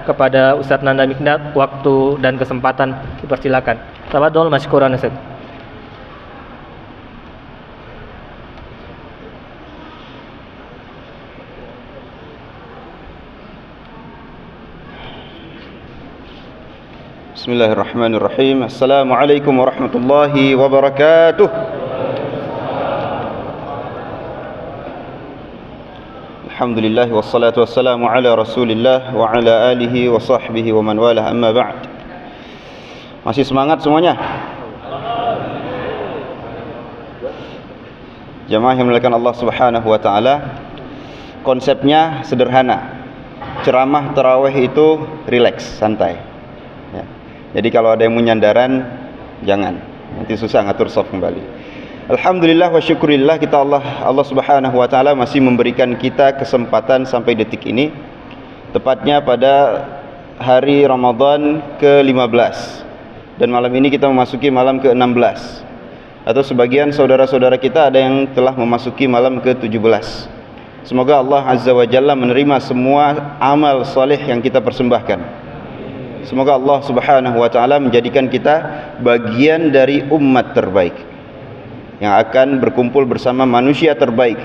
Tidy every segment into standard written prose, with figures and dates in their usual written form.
kepada Ustadz Nanda Mikdad waktu dan kesempatan, dipersilakan. Tafadhol masykuran Ustadz. Bismillahirrahmanirrahim. Assalamualaikum warahmatullahi wabarakatuh. Alhamdulillah wassalatu wassalamu ala Rasulillah wa ala alihi wa sahbihi wa man walah, amma ba'd. Masih semangat semuanya? Jamaah yang dimuliakan Allah Subhanahu wa taala, konsepnya sederhana. Ceramah tarawih itu rileks, santai. Ya. Jadi kalau ada yang menyandaran, jangan, nanti susah ngatur saf kembali. Alhamdulillah wa syukurillah, kita Allah Subhanahu wa taala masih memberikan kita kesempatan sampai detik ini, tepatnya pada hari Ramadan ke-15, dan malam ini kita memasuki malam ke-16, atau sebagian saudara-saudara kita ada yang telah memasuki malam ke-17. Semoga Allah Azza wa Jalla menerima semua amal saleh yang kita persembahkan. Semoga Allah Subhanahu wa taala menjadikan kita bagian dari umat terbaik yang akan berkumpul bersama manusia terbaik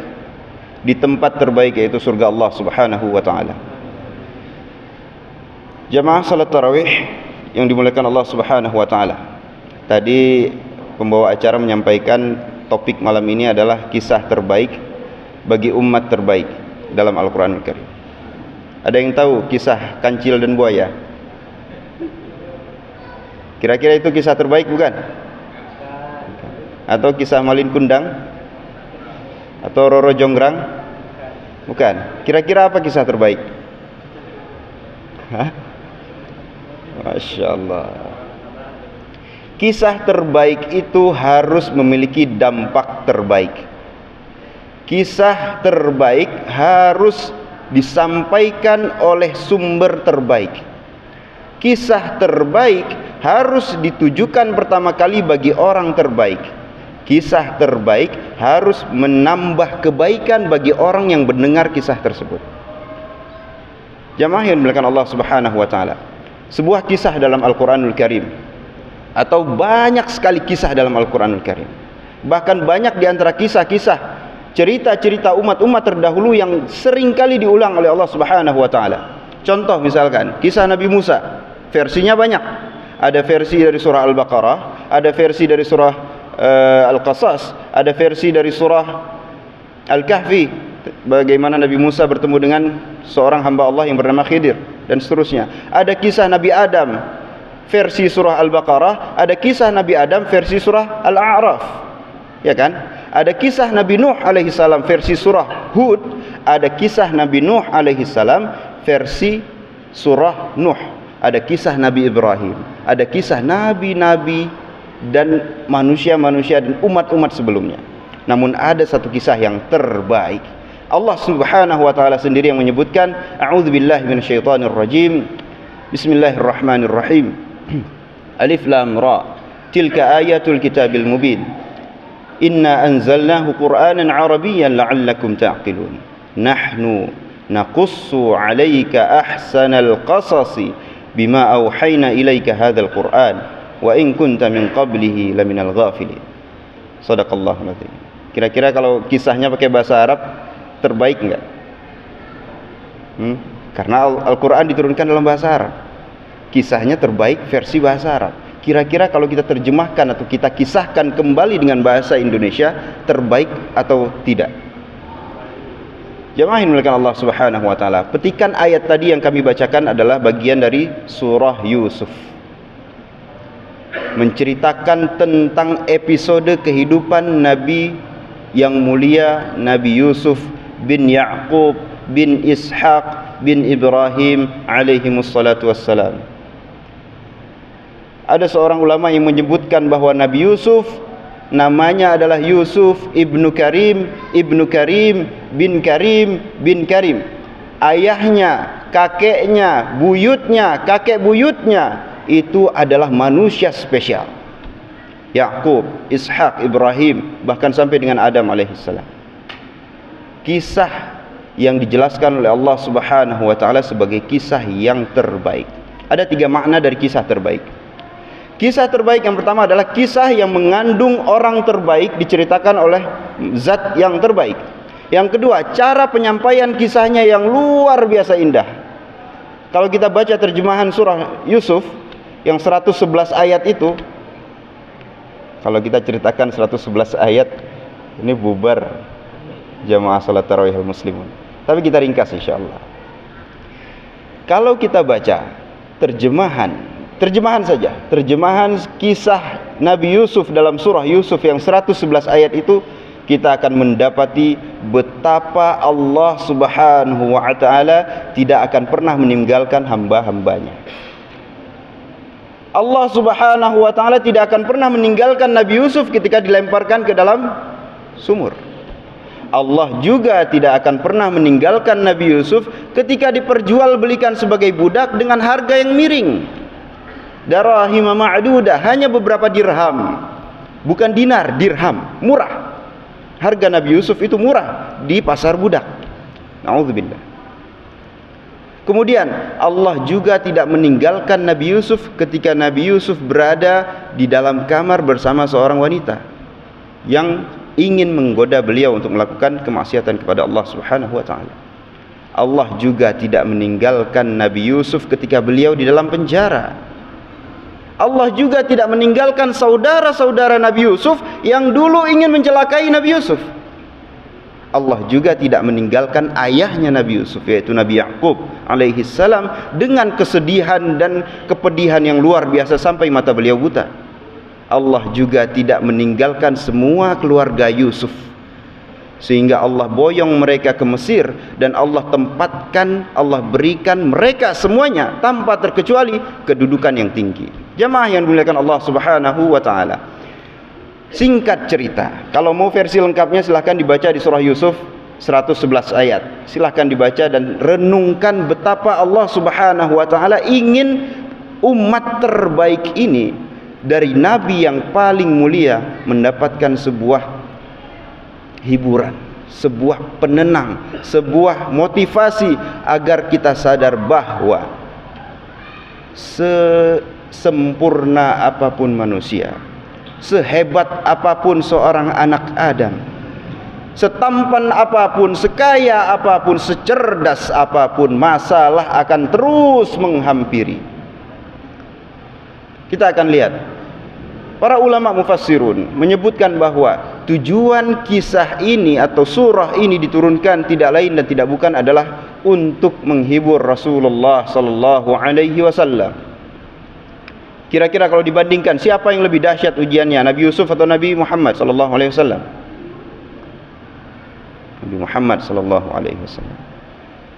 di tempat terbaik, yaitu surga Allah Subhanahu wa taala. Jamaah salat tarawih yang dimuliakan Allah Subhanahu wa taala. Tadi pembawa acara menyampaikan topik malam ini adalah kisah terbaik bagi umat terbaik dalam Al-Qur'anul Karim. Ada yang tahu kisah kancil dan buaya? Kira-kira itu kisah terbaik bukan? Atau kisah Malin Kundang? Atau Roro Jonggrang? Bukan. Kira-kira apa kisah terbaik? Hah? Masya Allah. Kisah terbaik itu harus memiliki dampak terbaik. Kisah terbaik harus disampaikan oleh sumber terbaik. Kisah terbaik harus ditujukan pertama kali bagi orang terbaik. Kisah terbaik harus menambah kebaikan bagi orang yang mendengar kisah tersebut. Jamaah yang dimuliakan Allah Subhanahu wa taala, sebuah kisah dalam Al-Qur'anul Karim, atau banyak sekali kisah dalam Al-Qur'anul Karim, bahkan banyak di antara kisah-kisah cerita-cerita umat-umat terdahulu yang sering kali diulang oleh Allah Subhanahu wa taala. Contoh misalkan kisah Nabi Musa, versinya banyak. Ada versi dari surah Al-Baqarah, ada versi dari surah Al-Qasas, ada versi dari surah Al-Kahfi, bagaimana Nabi Musa bertemu dengan seorang hamba Allah yang bernama Khidir, dan seterusnya. Ada kisah Nabi Adam versi surah Al-Baqarah, ada kisah Nabi Adam versi surah Al-A'raf, ya kan? Ada kisah Nabi Nuh alaihi salam versi surah Hud, ada kisah Nabi Nuh alaihi salam versi surah Nuh. Ada kisah Nabi Ibrahim, ada kisah nabi-nabi dan manusia-manusia dan umat-umat sebelumnya. Namun ada satu kisah yang terbaik. Allah Subhanahu wa taala sendiri yang menyebutkan, a'udzubillahi minasyaitonir rajim. Bismillahirrahmanirrahim. Alif lam ra. Tilka ayatul kitabil mubin. Inna anzalnahu Qur'anan Arabiyyan la'allakum ta'qilun. Nahnu naqussu 'alaika ahsanal qasasi bima auhayna ilaika hadzal Qur'an wa in kunta min qablihi laminal ghafilin. Shadaqallahul azim. Kira-kira kalau kisahnya pakai bahasa Arab terbaik enggak? Karena Al-Qur'an diturunkan dalam bahasa Arab. Kisahnya terbaik versi bahasa Arab. Kira-kira kalau kita terjemahkan atau kita kisahkan kembali dengan bahasa Indonesia, terbaik atau tidak? Jamaah yang dimuliakan Allah Subhanahu wa taala, petikan ayat tadi yang kami bacakan adalah bagian dari surah Yusuf, menceritakan tentang episode kehidupan Nabi yang mulia, Nabi Yusuf bin Ya'qub bin Ishaq bin Ibrahim alaihimussalatu wassalam. Ada seorang ulama yang menyebutkan bahwa Nabi Yusuf namanya adalah Yusuf ibnu Karim bin Karim. Ayahnya, kakeknya, buyutnya, kakek buyutnya itu adalah manusia spesial. Ya'qub, Ishaq, Ibrahim, bahkan sampai dengan Adam alaihissalam. Kisah yang dijelaskan oleh Allah Subhanahu wa taala sebagai kisah yang terbaik. Ada 3 makna dari kisah terbaik. Kisah terbaik yang pertama adalah kisah yang mengandung orang terbaik, diceritakan oleh zat yang terbaik. Yang kedua, cara penyampaian kisahnya yang luar biasa indah. Kalau kita baca terjemahan surah Yusuf yang 111 ayat itu, kalau kita ceritakan 111 ayat, ini bubar jamaah salat tarawih muslimun. Tapi kita ringkas insyaallah. Kalau kita baca terjemahan saja, terjemahan kisah Nabi Yusuf dalam surah Yusuf yang 111 ayat itu, kita akan mendapati betapa Allah Subhanahu wa taala tidak akan pernah meninggalkan hamba-hambanya. Allah Subhanahu wa taala tidak akan pernah meninggalkan Nabi Yusuf ketika dilemparkan ke dalam sumur. Allah juga tidak akan pernah meninggalkan Nabi Yusuf ketika diperjualbelikan sebagai budak dengan harga yang miring. Darahim ma'dudah, hanya beberapa dirham. Bukan dinar, dirham, murah. Harga Nabi Yusuf itu murah di pasar budak. Na'udzubillah. Kemudian Allah juga tidak meninggalkan Nabi Yusuf ketika Nabi Yusuf berada di dalam kamar bersama seorang wanita yang ingin menggoda beliau untuk melakukan kemaksiatan kepada Allah Subhanahu wa taala. Allah juga tidak meninggalkan Nabi Yusuf ketika beliau di dalam penjara. Allah juga tidak meninggalkan saudara-saudara Nabi Yusuf yang dulu ingin mencelakai Nabi Yusuf. Allah juga tidak meninggalkan ayahnya Nabi Yusuf, yaitu Nabi Ya'qub alaihi salam, dengan kesedihan dan kepedihan yang luar biasa sampai mata beliau buta. Allah juga tidak meninggalkan semua keluarga Yusuf, sehingga Allah boyong mereka ke Mesir, dan Allah tempatkan, Allah berikan mereka semuanya tanpa terkecuali kedudukan yang tinggi. Jamaah yang dimuliakan Allah Subhanahu wa taala. Singkat cerita, kalau mau versi lengkapnya silahkan dibaca di surah Yusuf 111 ayat. Silahkan dibaca dan renungkan betapa Allah Subhanahu wa taala ingin umat terbaik ini dari nabi yang paling mulia mendapatkan sebuah hiburan, sebuah penenang, sebuah motivasi agar kita sadar bahwa sesempurna apapun manusia, sehebat apapun seorang anak Adam, setampan apapun, sekaya apapun, secerdas apapun, masalah akan terus menghampiri. Kita akan lihat para ulama mufassirun menyebutkan bahwa tujuan kisah ini atau surah ini diturunkan tidak lain dan tidak bukan adalah untuk menghibur Rasulullah sallallahu alaihi wasallam. Kira-kira kalau dibandingkan, siapa yang lebih dahsyat ujiannya, Nabi Yusuf atau Nabi Muhammad sallallahu alaihi wasallam? Nabi Muhammad sallallahu alaihi wasallam.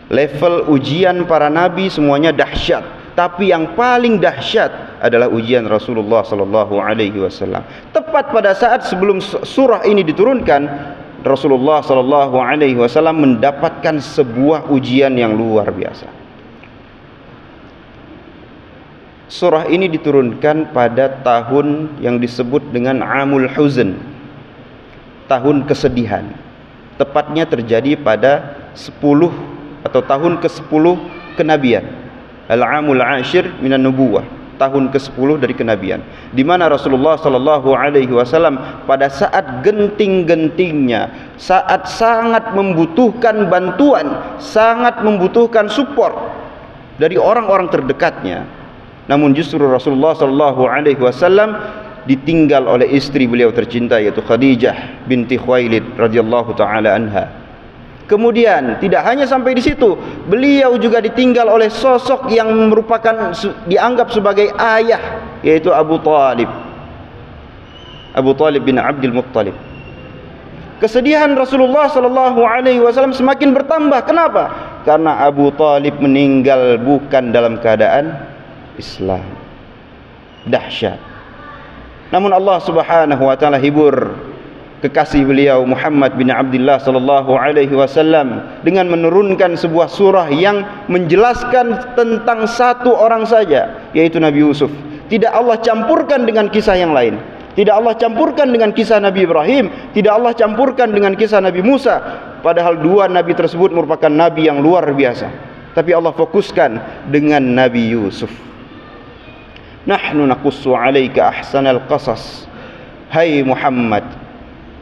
Level ujian para nabi semuanya dahsyat, tapi yang paling dahsyat adalah ujian Rasulullah sallallahu alaihi wasallam. Tepat pada saat sebelum surah ini diturunkan, Rasulullah sallallahu alaihi wasallam mendapatkan sebuah ujian yang luar biasa. Surah ini diturunkan pada tahun yang disebut dengan Amul Huzn, tahun kesedihan. Tepatnya terjadi pada 10 atau tahun ke-10 kenabian. Al-Amul Ashir minan Nubuwah, tahun ke-10 dari kenabian, di mana Rasulullah sallallahu alaihi wasallam pada saat genting-gentingnya, saat sangat membutuhkan bantuan, sangat membutuhkan support dari orang-orang terdekatnya, namun justru Rasulullah sallallahu alaihi wasallam ditinggal oleh istri beliau tercinta, yaitu Khadijah binti Khuwailid radhiyallahu taala anha. Kemudian tidak hanya sampai di situ, beliau juga ditinggal oleh sosok yang merupakan dianggap sebagai ayah, yaitu Abu Talib bin Abdul Muttalib. Kesedihan Rasulullah sallallahu alaihi wasallam semakin bertambah. Kenapa? Karena Abu Talib meninggal bukan dalam keadaan Islam. Dahsyat. Namun Allah Subhanahu wa taala hibur kekasih beliau Muhammad bin Abdullah sallallahu alaihi wasallam dengan menurunkan sebuah surah yang menjelaskan tentang satu orang saja, yaitu Nabi Yusuf. Tidak Allah campurkan dengan kisah yang lain. Tidak Allah campurkan dengan kisah Nabi Ibrahim, tidak Allah campurkan dengan kisah Nabi Musa, padahal dua nabi tersebut merupakan nabi yang luar biasa. Tapi Allah fokuskan dengan Nabi Yusuf. Nahnu naqussu 'alaika ahsanal qasas. Hai Muhammad,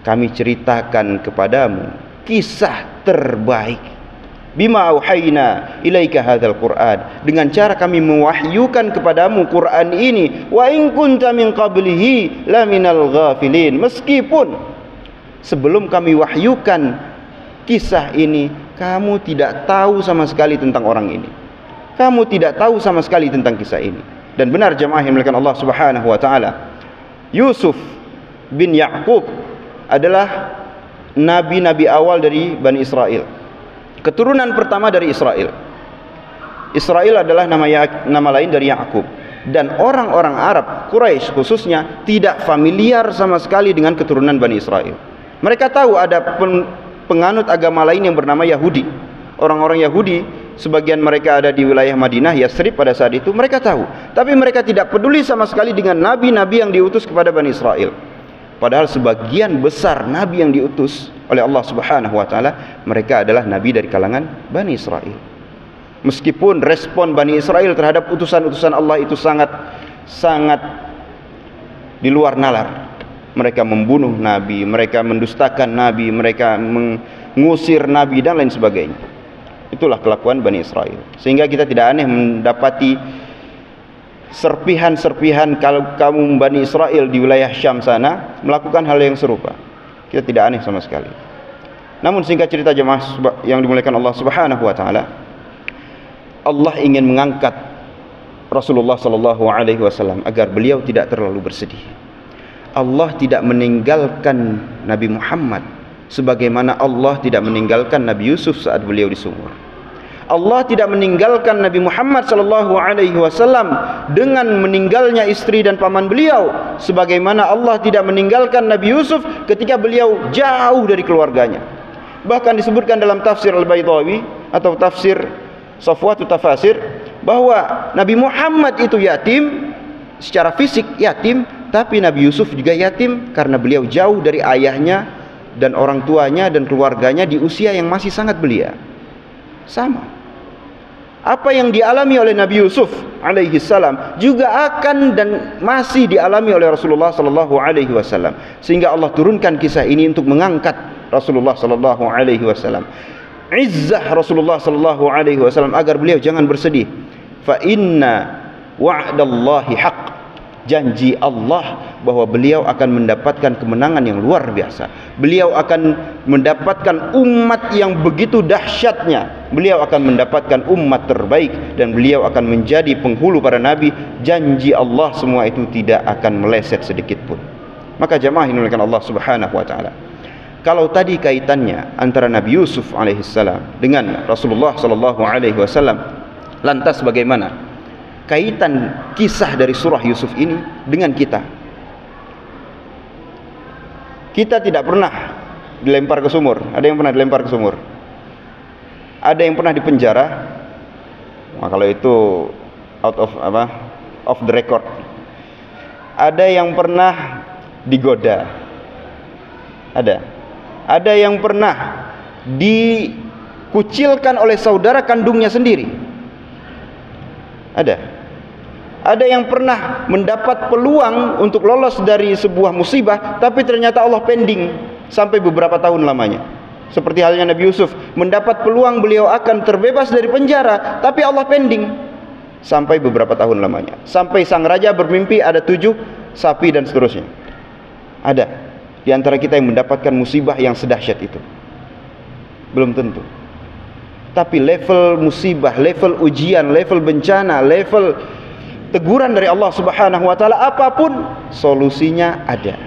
kami ceritakan kepadamu kisah terbaik. Bima auhayna ilaika hadzal Qur'an, dengan cara kami mewahyukan kepadamu Quran ini. Wa in kunta min qablihi laminal ghafilin, meskipun sebelum kami wahyukan kisah ini kamu tidak tahu sama sekali tentang orang ini, kamu tidak tahu sama sekali tentang kisah ini. Dan benar jemaah yang dimuliakan Allah Subhanahu wa taala, Yusuf bin Ya'qub adalah nabi-nabi awal dari Bani Israel, keturunan pertama dari Israel. Israel adalah nama lain dari Ya'qub. Dan orang-orang Arab, Quraisy khususnya, tidak familiar sama sekali dengan keturunan Bani Israel. Mereka tahu ada penganut agama lain yang bernama Yahudi. Orang-orang Yahudi, sebagian mereka ada di wilayah Madinah, Yasrib pada saat itu, mereka tahu. Tapi mereka tidak peduli sama sekali dengan nabi-nabi yang diutus kepada Bani Israel. Padahal sebagian besar nabi yang diutus oleh Allah Subhanahu wa taala, mereka adalah nabi dari kalangan Bani Israel. Meskipun respon Bani Israel terhadap utusan-utusan Allah itu sangat di luar nalar. Mereka membunuh nabi, mereka mendustakan nabi, mereka mengusir nabi dan lain sebagainya. Itulah kelakuan Bani Israel. Sehingga kita tidak aneh mendapati serpihan-serpihan kalau kaum Bani Israel di wilayah Syam sana melakukan hal yang serupa. Kita tidak aneh sama sekali. Namun singkat cerita jemaah yang dimuliakan Allah Subhanahu wa taala, Allah ingin mengangkat Rasulullah sallallahu alaihi wasallam agar beliau tidak terlalu bersedih. Allah tidak meninggalkan Nabi Muhammad sebagaimana Allah tidak meninggalkan Nabi Yusuf saat beliau di sumur. Allah tidak meninggalkan Nabi Muhammad sallallahu alaihi wasallam dengan meninggalnya istri dan paman beliau, sebagaimana Allah tidak meninggalkan Nabi Yusuf ketika beliau jauh dari keluarganya. Bahkan disebutkan dalam tafsir Al-Baydawi atau tafsir Safwatut Tafasir bahwa Nabi Muhammad itu yatim secara fisik, yatim, tapi Nabi Yusuf juga yatim karena beliau jauh dari ayahnya dan orang tuanya dan keluarganya di usia yang masih sangat belia. Sama. Apa yang dialami oleh Nabi Yusuf alaihi salam juga akan dan masih dialami oleh Rasulullah sallallahu alaihi wasallam. Sehingga Allah turunkan kisah ini untuk mengangkat Rasulullah sallallahu alaihi wasallam, izzah Rasulullah sallallahu alaihi wasallam, agar beliau jangan bersedih. Fa inna wa'dallahi haqq, janji Allah bahwa beliau akan mendapatkan kemenangan yang luar biasa. Beliau akan mendapatkan umat yang begitu dahsyatnya. Beliau akan mendapatkan umat terbaik dan beliau akan menjadi penghulu para nabi. Janji Allah semua itu tidak akan meleset sedikit pun. Maka jemaah yang dimuliakan Allah Subhanahu wa taala, kalau tadi kaitannya antara Nabi Yusuf alaihissalam dengan Rasulullah sallallahu alaihi wasallam, lantas bagaimana kaitan kisah dari surah Yusuf ini dengan kita? Kita tidak pernah dilempar ke sumur. Ada yang pernah dilempar ke sumur? Ada yang pernah dipenjara? Nah, kalau itu off the record. Ada yang pernah digoda? Ada yang pernah dikucilkan oleh saudara kandungnya sendiri? Ada yang pernah mendapat peluang untuk lolos dari sebuah musibah, tapi ternyata Allah pending sampai beberapa tahun lamanya. Seperti halnya Nabi Yusuf, mendapat peluang beliau akan terbebas dari penjara, tapi Allah pending sampai beberapa tahun lamanya. Sampai sang raja bermimpi ada 7 sapi dan seterusnya. Ada di antara kita yang mendapatkan musibah yang sedahsyat itu? Belum tentu. Tapi level musibah, level ujian, level bencana, level teguran dari Allah Subhanahu wa taala, apapun solusinya ada.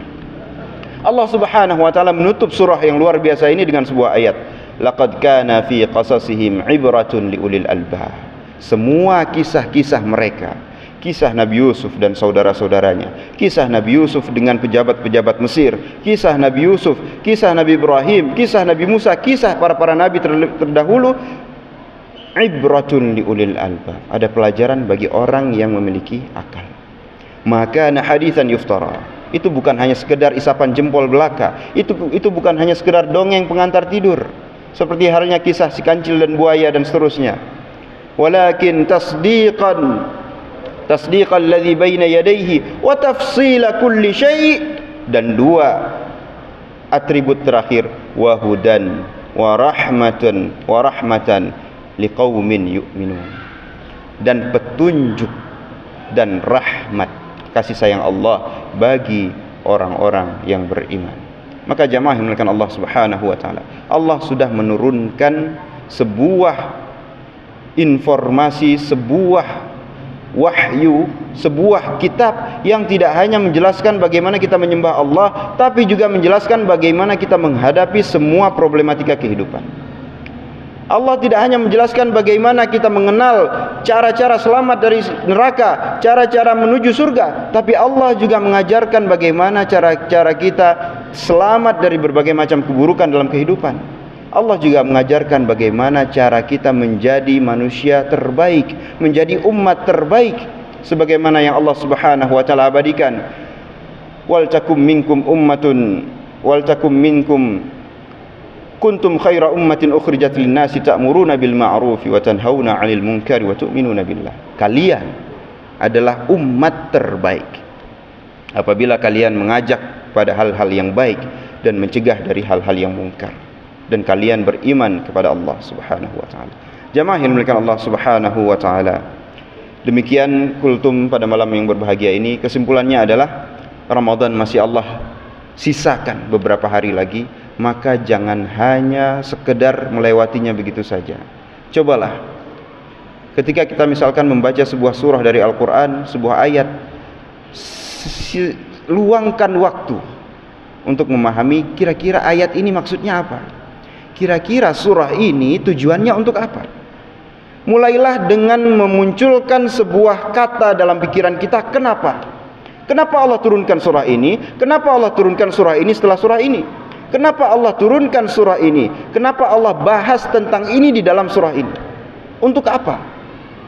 Allah Subhanahu wa taala menutup surah yang luar biasa ini dengan sebuah ayat, laqad kana fi qasasihim ibratun liulil albab. Semua kisah-kisah mereka, kisah Nabi Yusuf dan saudara-saudaranya, kisah Nabi Yusuf dengan pejabat-pejabat Mesir, kisah Nabi Yusuf, kisah Nabi Ibrahim, kisah Nabi Musa, kisah para nabi terdahulu, ibratun liulil albab, ada pelajaran bagi orang yang memiliki akal. Maka haditsan yuftara, itu bukan hanya sekedar isapan jempol belaka, itu bukan hanya sekedar dongeng pengantar tidur, seperti halnya kisah si kancil dan buaya dan seterusnya. Walakin tasdiqan alladhi baina yadayhi wa tafsila kulli syai', dan dua atribut terakhir, wa hudan wa rahmatan liqaumin yu'minun, dan petunjuk dan rahmat, kasih sayang Allah bagi orang-orang yang beriman. Maka jamaah yang dimuliakan Allah Subhanahu wa taala, Allah sudah menurunkan sebuah informasi, sebuah wahyu, sebuah kitab yang tidak hanya menjelaskan bagaimana kita menyembah Allah, tapi juga menjelaskan bagaimana kita menghadapi semua problematika kehidupan. Allah tidak hanya menjelaskan bagaimana kita mengenal cara-cara selamat dari neraka, cara-cara menuju surga, tapi Allah juga mengajarkan bagaimana cara-cara kita selamat dari berbagai macam keburukan dalam kehidupan. Allah juga mengajarkan bagaimana cara kita menjadi manusia terbaik, menjadi umat terbaik, sebagaimana yang Allah Subhanahu wa taala abadikan, wal takum minkum kuntum khaira ummatin ukhrijat lin-nasi ta'muruna bil ma'rufi wa tanhauna 'anil munkari wa tu'minuna billah. Kalian adalah umat terbaik apabila kalian mengajak pada hal-hal yang baik dan mencegah dari hal-hal yang mungkar, dan kalian beriman kepada Allah Subhanahu wa taala. Jamaah yang dimuliakan Allah Subhanahu wa taala, demikian kultum pada malam yang berbahagia ini. Kesimpulannya adalah Ramadan masih Allah sisakan beberapa hari lagi, maka jangan hanya sekedar melewatinya begitu saja. Cobalah ketika kita misalkan membaca sebuah surah dari Al-Quran, sebuah ayat, luangkan waktu untuk memahami kira-kira ayat ini maksudnya apa, kira-kira surah ini tujuannya untuk apa. Mulailah dengan memunculkan sebuah kata dalam pikiran kita. Kenapa Allah turunkan surah ini? Kenapa Allah turunkan surah ini setelah surah ini? Kenapa Allah turunkan surah ini? Kenapa Allah bahas tentang ini di dalam surah ini? Untuk apa?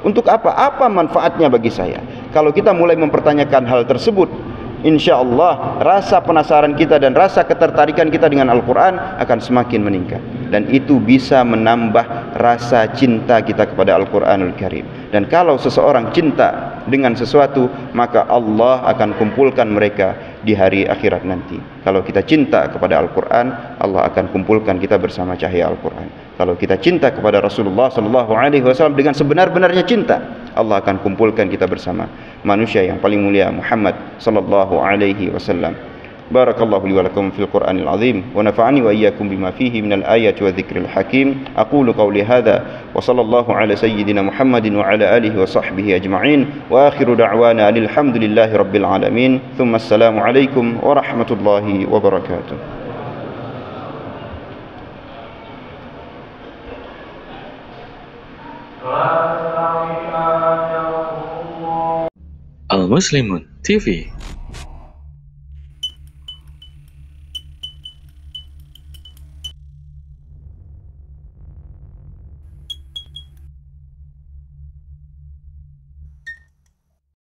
Untuk apa? Apa manfaatnya bagi saya? Kalau kita mulai mempertanyakan hal tersebut, insya Allah rasa penasaran kita dan rasa ketertarikan kita dengan Al-Quran akan semakin meningkat, dan itu bisa menambah rasa cinta kita kepada Al-Quranul Karim. Dan kalau seseorang cinta dengan sesuatu, maka Allah akan kumpulkan mereka di hari akhirat nanti. Kalau kita cinta kepada Al-Quran, Allah akan kumpulkan kita bersama cahaya Al-Quran. Kalau kita cinta kepada Rasulullah SAW dengan sebenar-benarnya cinta, Allah akan kumpulkan kita bersama manusia yang paling mulia, Muhammad SAW. Barakallahu li wa lakum fil Qur'anil azim, wa nafa'ani wa iyyakum bima fihi minal ayati wa dzikril hakim. Aqulu qawli hadza wa sallallahu ala sayyidina Muhammadin wa ala alihi wa sahbihi ajma'in, wa akhiru da'wana alhamdulillahi rabbil alamin. Thumma assalamu alaikum warahmatullahi wabarakatuh. Al Muslimun TV